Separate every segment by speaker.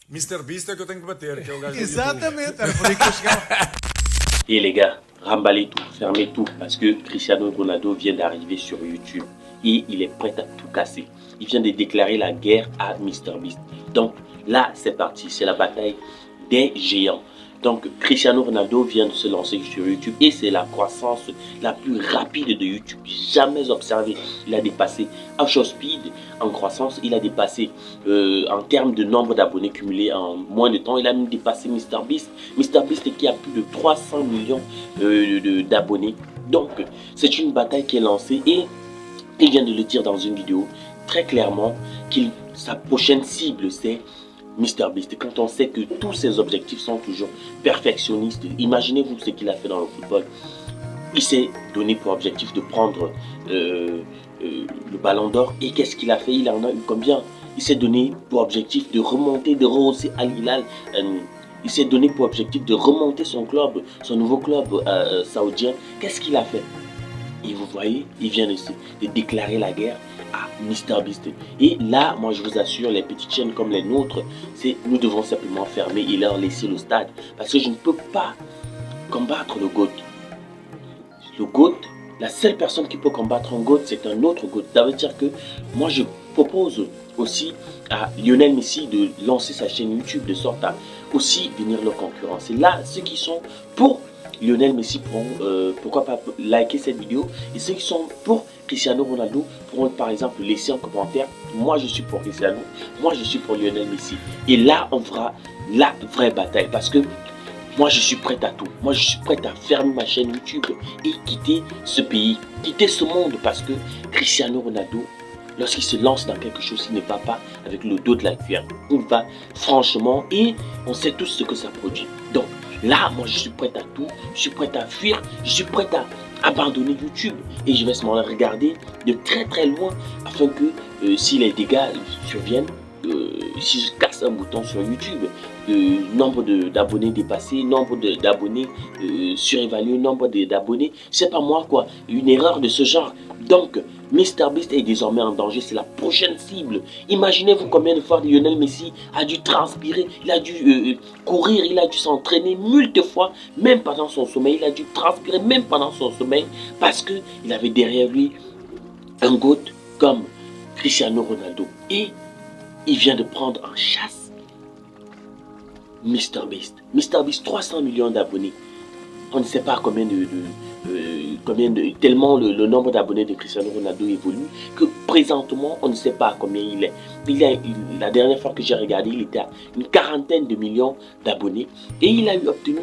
Speaker 1: Mr. Beast é que eu tenho que bater, que é o gajo do YouTube.
Speaker 2: Exatamente, era por aí que eu chegava.
Speaker 3: Et les gars, remballez tout, fermez tout, parce que Cristiano Ronaldo vient d'arriver sur YouTube et il est prêt à tout casser. Il vient de déclarer la guerre à MrBeast. Donc là, c'est parti, c'est la bataille des géants. Donc Cristiano Ronaldo vient de se lancer sur YouTube et c'est la croissance la plus rapide de YouTube jamais observée. Il a dépassé Speed en croissance, il a dépassé en termes de nombre d'abonnés cumulés en moins de temps, il a même dépassé MrBeast. MrBeast qui a plus de 300 millions d'abonnés. Donc c'est une bataille qui est lancée et il vient de le dire dans une vidéo très clairement que sa prochaine cible c'est MrBeast. Quand on sait que tous ses objectifs sont toujours perfectionnistes, imaginez-vous ce qu'il a fait dans le football. Il s'est donné pour objectif de prendre le ballon d'or. Et qu'est-ce qu'il a fait? Il en a eu combien? Il s'est donné pour objectif de remonter, de rehausser Al Hilal. Il s'est donné pour objectif de remonter son club, son nouveau club saoudien. Qu'est-ce qu'il a fait? Et vous voyez, il vient de déclarer la guerre à MrBeast. Et là, moi je vous assure, les petites chaînes comme les nôtres, nous devons simplement fermer et leur laisser le stade. Parce que je ne peux pas combattre le GOAT. Le GOAT, la seule personne qui peut combattre un GOAT, c'est un autre GOAT. Ça veut dire que moi je propose aussi à Lionel Messi de lancer sa chaîne YouTube de sorte à aussi venir le concurrencer. Là, ceux qui sont pour Lionel Messi pourront, pourquoi pas liker cette vidéo, et ceux qui sont pour Cristiano Ronaldo pourront par exemple laisser un commentaire. Moi je suis pour Cristiano, moi je suis pour Lionel Messi. Et là on fera la vraie bataille parce que moi je suis prêt à tout. Moi je suis prêt à fermer ma chaîne YouTube et quitter ce pays, quitter ce monde, parce que Cristiano Ronaldo, lorsqu'il se lance dans quelque chose, il ne va pas avec le dos de la cuillère. Il va franchement, et on sait tous ce que ça produit. Donc là, moi je suis prêt à tout, je suis prêt à fuir, je suis prêt à abandonner YouTube et je vais seulement regarder de très très loin afin que si les dégâts surviennent, si je casse un bouton sur YouTube, nombre d'abonnés dépassés, nombre d'abonnés surévalués, nombre d'abonnés, c'est pas moi quoi, une erreur de ce genre. Donc MrBeast est désormais en danger, c'est la prochaine cible. Imaginez-vous combien de fois Lionel Messi a dû transpirer, il a dû courir, il a dû s'entraîner moult fois, même pendant son sommeil, il a dû transpirer même pendant son sommeil, parce qu'il avait derrière lui un GOAT comme Cristiano Ronaldo. Et il vient de prendre en chasse MrBeast. MrBeast, 300 millions d'abonnés. On ne sait pas combien tellement le nombre d'abonnés de Cristiano Ronaldo évolue que présentement on ne sait pas combien il est. La dernière fois que j'ai regardé, il était à une quarantaine de millions d'abonnés et il a eu obtenu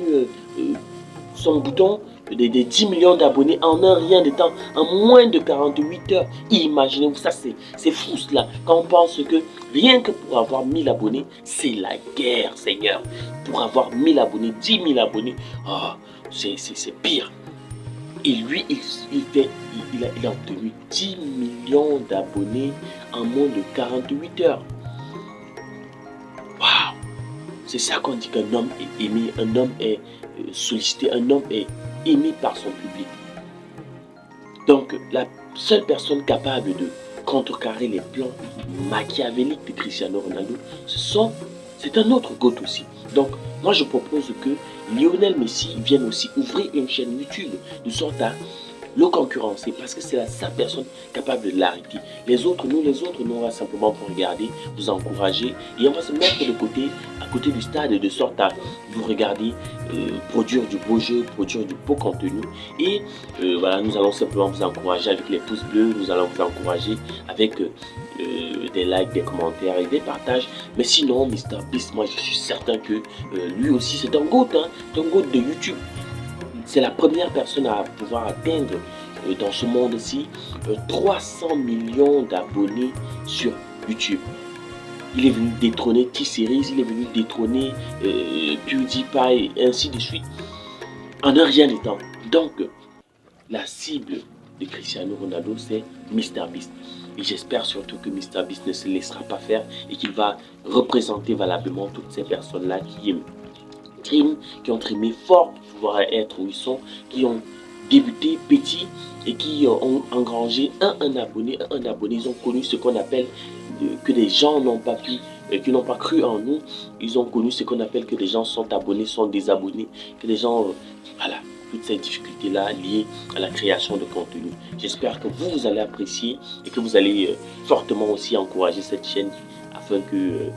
Speaker 3: son bouton des 10 millions d'abonnés en un rien de temps, en moins de 48 heures. Imaginez-vous, ça c'est fou cela. Quand on pense que rien que pour avoir 1000 abonnés, c'est la guerre, Seigneur. Pour avoir 1000 abonnés, 10 000 abonnés, oh, c'est pire. Et lui, il a obtenu 10 millions d'abonnés en moins de 48 heures. Waouh! C'est ça qu'on dit qu'un homme est aimé, un homme est sollicité, un homme est aimé par son public. Donc, la seule personne capable de contrecarrer les plans machiavéliques de Cristiano Ronaldo, c'est un autre GOAT aussi. Donc, moi je propose que Lionel Messi vienne aussi ouvrir une chaîne YouTube de sorte à le concurrencer, parce que c'est la seule personne capable de l'arrêter. Les autres, nous on va simplement vous regarder, vous encourager et on va se mettre de côté, à côté du stade, de sorte à vous regarder produire du beau jeu, produire du beau contenu. Et voilà, nous allons simplement vous encourager avec les pouces bleus, nous allons vous encourager avec des likes, des commentaires et des partages. Mais sinon, MrBeast, moi je suis certain que lui aussi c'est un GOAT, hein, c'est un GOAT de YouTube. C'est la première personne à pouvoir atteindre dans ce monde-ci 300 millions d'abonnés sur YouTube. Il est venu détrôner T-Series, il est venu détrôner PewDiePie et ainsi de suite en un rien de temps. Donc, la cible de Cristiano Ronaldo, c'est MrBeast. Et j'espère surtout que MrBeast ne se laissera pas faire et qu'il va représenter valablement toutes ces personnes-là qui ont trimé fort pour pouvoir être où ils sont, qui ont débuté petit et qui ont engrangé un abonné. Ils ont connu ce qu'on appelle que les gens n'ont pas pu qui n'ont pas cru en nous. Ils ont connu ce qu'on appelle que les gens sont abonnés, sont désabonnés, que les gens, voilà, toutes ces difficultés-là liées à la création de contenu. J'espère que vous allez apprécier et que vous allez fortement aussi encourager cette chaîne afin que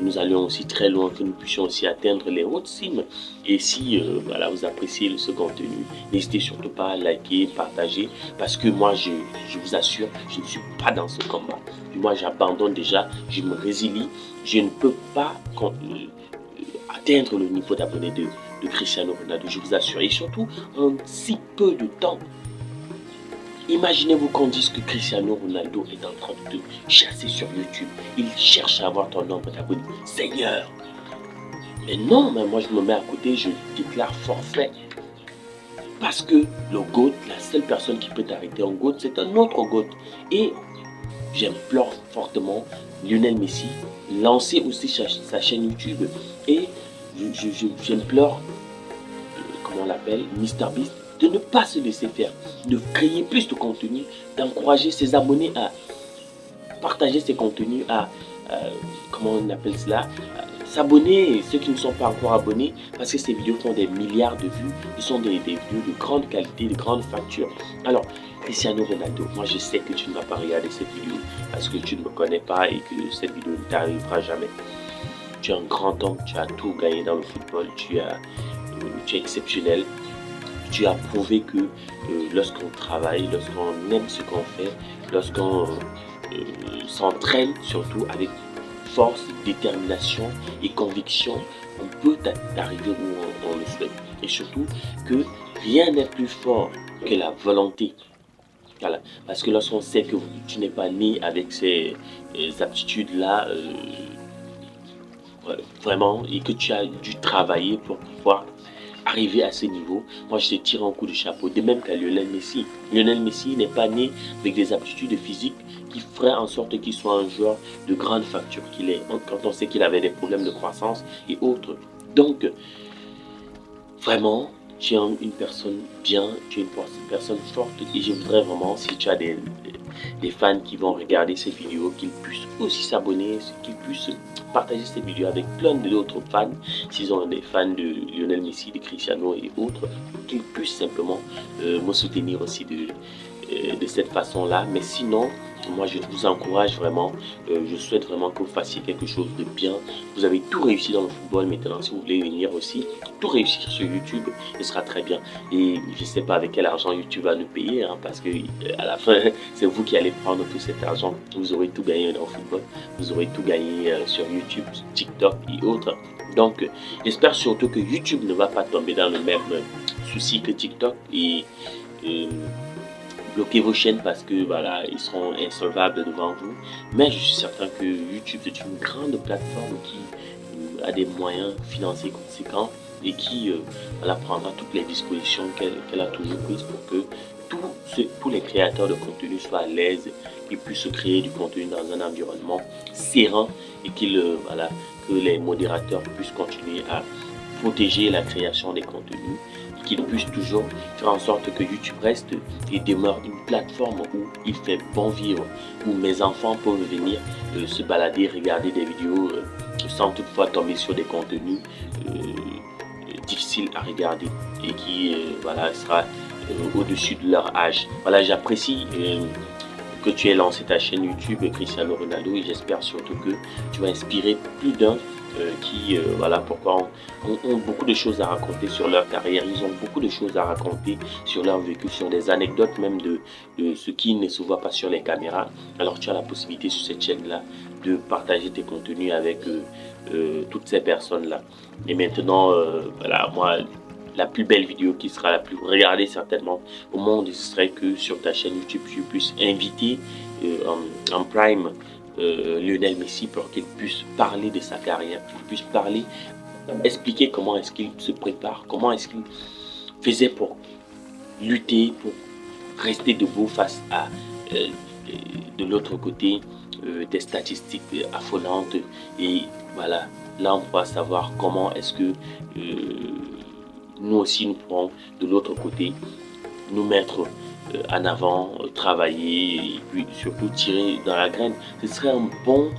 Speaker 3: nous allions aussi très loin, que nous puissions aussi atteindre les hautes cimes. Et si voilà, vous appréciez ce contenu, n'hésitez surtout pas à liker, partager, parce que moi, je vous assure, je ne suis pas dans ce combat. Moi, j'abandonne déjà, je me résilie, je ne peux pas atteindre le niveau d'abonnés de Cristiano Ronaldo, je vous assure. Et surtout, en si peu de temps. Imaginez-vous qu'on dise que Cristiano Ronaldo est en train de te chasser sur YouTube. Il cherche à avoir ton nombre d'abonnés. Seigneur! Mais non, mais moi je me mets à côté, je déclare forfait. Parce que le GOAT, la seule personne qui peut t'arrêter en GOAT, c'est un autre GOAT. Et j'implore fortement Lionel Messi, lancer aussi sa chaîne YouTube. Et j'implore, comment on l'appelle, MrBeast, de ne pas se laisser faire, de créer plus de contenu, d'encourager ses abonnés à partager ses contenus, à, comment on appelle cela, s'abonner, ceux qui ne sont pas encore abonnés, parce que ces vidéos font des milliards de vues, ce sont des vidéos de grande qualité, de grande facture. Alors, Cristiano Ronaldo, moi je sais que tu ne vas pas regarder cette vidéo, parce que tu ne me connais pas et que cette vidéo ne t'arrivera jamais. Tu es un grand homme, tu as tout gagné dans le football, tu es exceptionnel. Tu as prouvé que lorsqu'on travaille, lorsqu'on aime ce qu'on fait, lorsqu'on s'entraîne surtout avec force, détermination et conviction, on peut arriver où on le souhaite. Et surtout que rien n'est plus fort que la volonté. Voilà. Parce que lorsqu'on sait que tu n'es pas né avec ces aptitudes-là, vraiment, et que tu as dû travailler pour pouvoir arriver à ce niveau, moi je te tire un coup de chapeau, de même qu'à Lionel Messi. Lionel Messi n'est pas né avec des aptitudes physiques qui feraient en sorte qu'il soit un joueur de grande facture qu'il est, quand on sait qu'il avait des problèmes de croissance et autres. Donc, vraiment, tu es une personne bien, tu es une personne forte et je voudrais vraiment, si tu as des fans qui vont regarder ces vidéos, qu'ils puissent aussi s'abonner, qu'ils puissent partager ces vidéos avec plein d'autres fans, s'ils ont des fans de Lionel Messi, de Cristiano et autres, qu'ils puissent simplement me soutenir aussi de cette façon-là. Mais sinon, moi je vous encourage vraiment, je souhaite vraiment que vous fassiez quelque chose de bien. Vous avez tout réussi dans le football, maintenant si vous voulez venir aussi, tout réussir sur YouTube, ce sera très bien. Et je ne sais pas avec quel argent YouTube va nous payer, hein, parce que à la fin, c'est vous qui allez prendre tout cet argent. Vous aurez tout gagné dans le football, vous aurez tout gagné sur YouTube, TikTok et autres. Donc, j'espère surtout que YouTube ne va pas tomber dans le même souci que TikTok et bloquer vos chaînes parce que voilà, ils seront insolvables devant vous. Mais je suis certain que YouTube est une grande plateforme qui a des moyens financiers conséquents et qui voilà, prendra toutes les dispositions qu'elle a toujours prises pour que tous les créateurs de contenu soient à l'aise et puissent créer du contenu dans un environnement serein et voilà, que les modérateurs puissent continuer à protéger la création des contenus, qu'ils puissent toujours faire en sorte que YouTube reste et demeure une plateforme où il fait bon vivre, où mes enfants peuvent venir se balader, regarder des vidéos sans toutefois tomber sur des contenus difficiles à regarder et qui voilà, sera au-dessus de leur âge. Voilà, j'apprécie que tu aies lancé ta chaîne YouTube Cristiano Ronaldo et j'espère surtout que tu vas inspirer plus d'un qui, voilà pourquoi ont beaucoup de choses à raconter sur leur carrière, ils ont beaucoup de choses à raconter sur leur vécu, sur des anecdotes même de ce qui ne se voit pas sur les caméras. Alors tu as la possibilité sur cette chaîne-là de partager tes contenus avec toutes ces personnes-là. Et maintenant, voilà, moi, la plus belle vidéo qui sera la plus regardée certainement au monde, ce serait que sur ta chaîne YouTube, tu puisses inviter en prime Lionel Messi pour qu'il puisse parler de sa carrière, qu'il puisse parler, expliquer comment est-ce qu'il se prépare, comment est-ce qu'il faisait pour lutter, pour rester debout face à de l'autre côté des statistiques affolantes. Et voilà, là on pourra savoir comment est-ce que nous aussi nous pourrons de l'autre côté nous mettre en avant, travailler et puis surtout tirer dans la graine. Ce serait un bon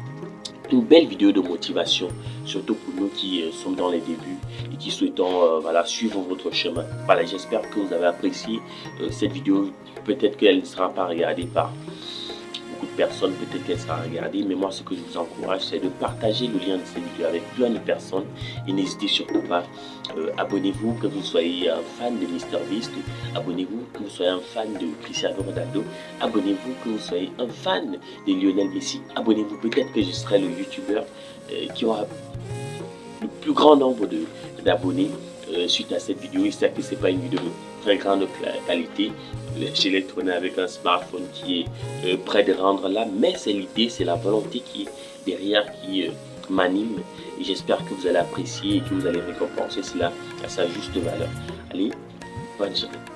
Speaker 3: une belle vidéo de motivation, surtout pour nous qui sommes dans les débuts et qui souhaitons voilà, suivre votre chemin. Voilà, j'espère que vous avez apprécié cette vidéo. Peut-être qu'elle ne sera pas regardée par beaucoup de personnes, peut-être qu'elle sera regardée, mais moi ce que je vous encourage, c'est de partager le lien de cette vidéo avec plein de personnes et n'hésitez surtout pas, abonnez-vous, que vous soyez un fan de MrBeast, abonnez-vous, que vous soyez un fan de Cristiano Ronaldo, abonnez-vous, que vous soyez un fan de Lionel Messi, abonnez-vous, peut-être que je serai le youtubeur qui aura le plus grand nombre d'abonnés suite à cette vidéo. Et c'est que c'est pas une vidéo de très grande qualité. Je l'ai tourné avec un smartphone qui est prêt de rendre là, mais c'est l'idée, c'est la volonté qui est derrière qui m'anime. Et j'espère que vous allez apprécier et que vous allez récompenser cela à sa juste valeur. Allez, bonne journée.